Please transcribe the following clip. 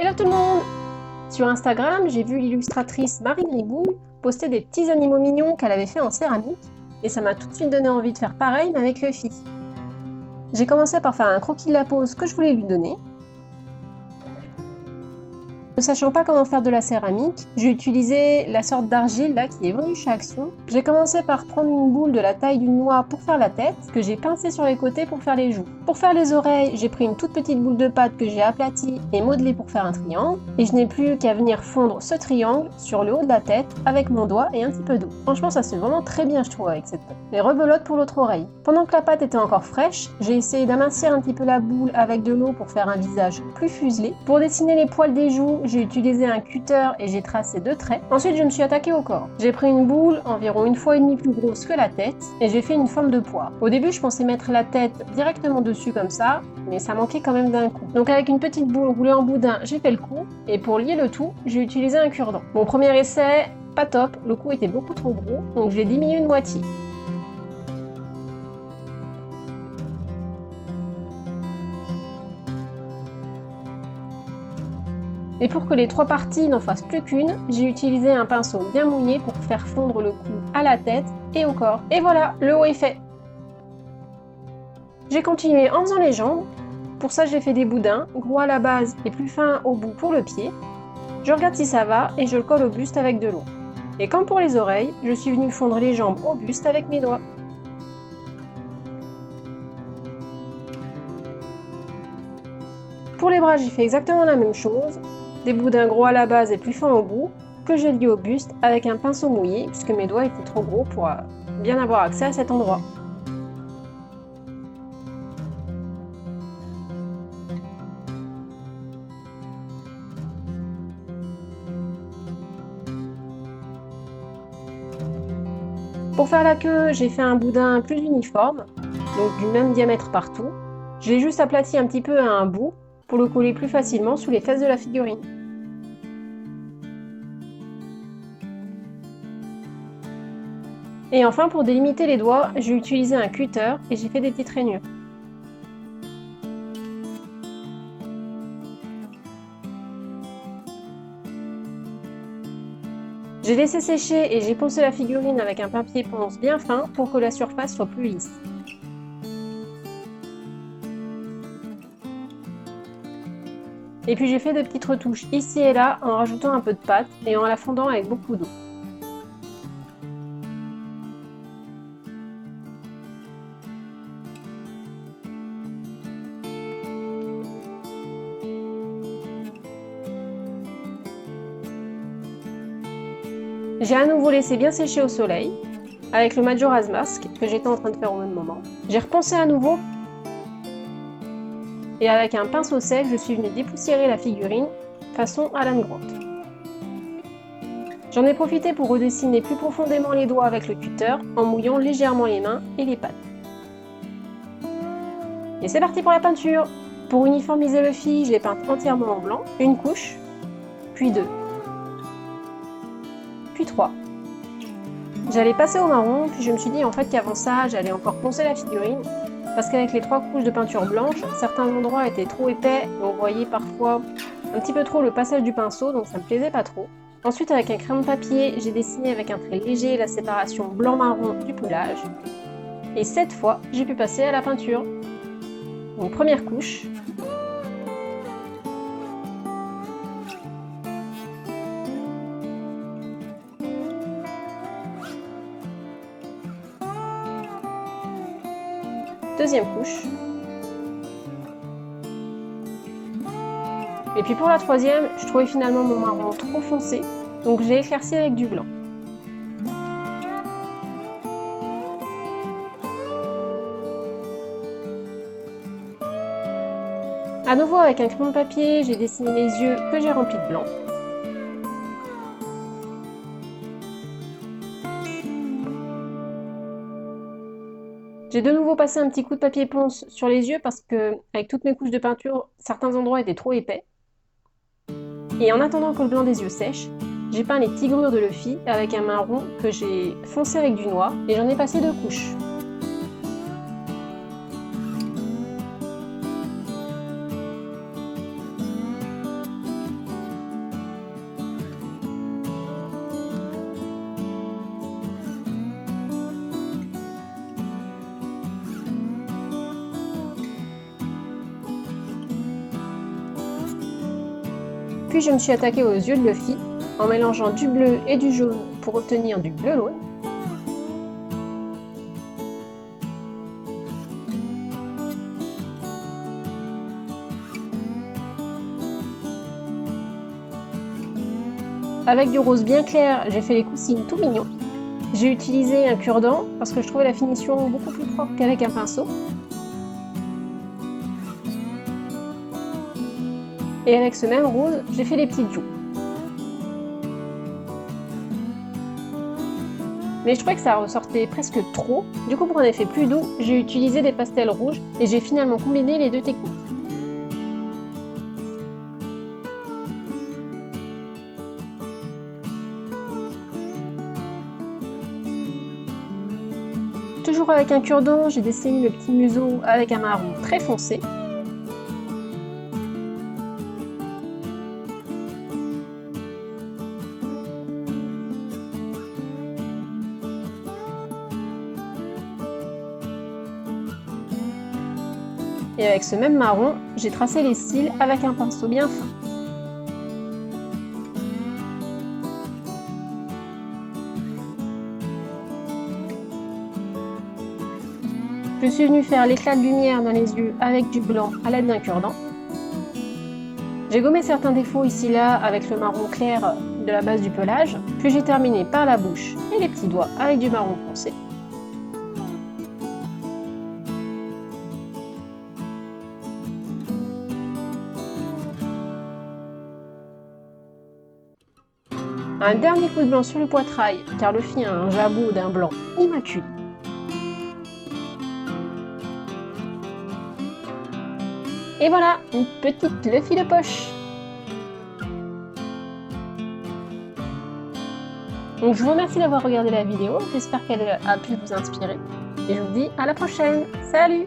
Hello tout le monde! Sur Instagram, j'ai vu l'illustratrice Marie Gribouille poster des petits animaux mignons qu'elle avait fait en céramique et ça m'a tout de suite donné envie de faire pareil mais avec Luffy. J'ai commencé par faire un croquis de la pose que je voulais lui donner. Ne sachant pas comment faire de la céramique, j'ai utilisé la sorte d'argile là qui est vendue chez Action. J'ai commencé par prendre une boule de la taille d'une noix pour faire la tête, que j'ai pincée sur les côtés pour faire les joues. Pour faire les oreilles, j'ai pris une toute petite boule de pâte que j'ai aplatie et modelée pour faire un triangle. Et je n'ai plus qu'à venir fondre ce triangle sur le haut de la tête avec mon doigt et un petit peu d'eau. Franchement ça se fait vraiment très bien je trouve avec cette pâte. Et rebelote pour l'autre oreille. Pendant que la pâte était encore fraîche, j'ai essayé d'amincir un petit peu la boule avec de l'eau pour faire un visage plus fuselé. Pour dessiner les poils des joues, j'ai utilisé un cutter et j'ai tracé 2 traits. Ensuite, je me suis attaquée au corps. J'ai pris une boule environ 1,5 fois plus grosse que la tête et j'ai fait une forme de poire. Au début, je pensais mettre la tête directement dessus comme ça, mais ça manquait quand même d'un coup. Donc avec une petite boule roulée en boudin, j'ai fait le coup et pour lier le tout, j'ai utilisé un cure-dent. Mon premier essai, pas top, le coup était beaucoup trop gros, donc je l'ai diminué de moitié. Et pour que les 3 parties n'en fassent plus qu'une, j'ai utilisé un pinceau bien mouillé pour faire fondre le cou à la tête et au corps. Et voilà, le haut est fait. J'ai continué en faisant les jambes. Pour ça, j'ai fait des boudins, gros à la base et plus fin au bout pour le pied. Je regarde si ça va et je le colle au buste avec de l'eau. Et comme pour les oreilles, je suis venue fondre les jambes au buste avec mes doigts. Pour les bras, j'ai fait exactement la même chose. Des boudins gros à la base et plus fins au bout, que j'ai lié au buste avec un pinceau mouillé, puisque mes doigts étaient trop gros pour bien avoir accès à cet endroit. Pour faire la queue, j'ai fait un boudin plus uniforme, donc du même diamètre partout. Je l'ai juste aplati un petit peu à un bout, pour le coller plus facilement sous les fesses de la figurine. Et enfin, pour délimiter les doigts, j'ai utilisé un cutter et j'ai fait des petites rainures. J'ai laissé sécher et j'ai poncé la figurine avec un papier ponce bien fin pour que la surface soit plus lisse. Et puis j'ai fait des petites retouches ici et là en rajoutant un peu de pâte et en la fondant avec beaucoup d'eau. J'ai à nouveau laissé bien sécher au soleil, avec le Majora's Mask que j'étais en train de faire au même moment. J'ai reponcé à nouveau, et avec un pinceau sec, je suis venue dépoussiérer la figurine, façon Alan Grant. J'en ai profité pour redessiner plus profondément les doigts avec le cutter, en mouillant légèrement les mains et les pattes. Et c'est parti pour la peinture! Pour uniformiser Luffy, je l'ai peinte entièrement en blanc, une couche, puis 2. Puis 3. J'allais passer au marron, puis je me suis dit en fait qu'avant ça, j'allais encore poncer la figurine, parce qu'avec les 3 couches de peinture blanche, certains endroits étaient trop épais, et on voyait parfois un petit peu trop le passage du pinceau, donc ça me plaisait pas trop. Ensuite, avec un crayon de papier, j'ai dessiné avec un trait léger la séparation blanc-marron du pelage. Et cette fois, j'ai pu passer à la peinture. Donc première couche. Deuxième couche. Et puis pour la troisième, je trouvais finalement mon marron trop foncé, donc j'ai éclairci avec du blanc. À nouveau avec un crayon de papier, j'ai dessiné les yeux que j'ai remplis de blanc. J'ai de nouveau passé un petit coup de papier ponce sur les yeux parce que, avec toutes mes couches de peinture, certains endroits étaient trop épais. Et en attendant que le blanc des yeux sèche, j'ai peint les tigrures de Luffy avec un marron que j'ai foncé avec du noir et j'en ai passé 2 couches. Puis je me suis attaquée aux yeux de Luffy en mélangeant du bleu et du jaune pour obtenir du bleu laune. Avec du rose bien clair, j'ai fait les coussines tout mignons. J'ai utilisé un cure-dent parce que je trouvais la finition beaucoup plus propre qu'avec un pinceau. Et avec ce même rose, j'ai fait les petites joues. Mais je trouvais que ça ressortait presque trop. Du coup, pour un effet plus doux, j'ai utilisé des pastels rouges et j'ai finalement combiné les deux techniques. Toujours avec un cure-dent, j'ai dessiné le petit museau avec un marron très foncé. Et avec ce même marron, j'ai tracé les cils avec un pinceau bien fin. Je suis venue faire l'éclat de lumière dans les yeux avec du blanc à l'aide d'un cure-dent. J'ai gommé certains défauts ici-là avec le marron clair de la base du pelage, puis j'ai terminé par la bouche et les petits doigts avec du marron foncé. Un dernier coup de blanc sur le poitrail, car Luffy a un jabot d'un blanc immaculé. Et voilà, une petite Luffy de poche. Donc je vous remercie d'avoir regardé la vidéo, j'espère qu'elle a pu vous inspirer. Et je vous dis à la prochaine. Salut!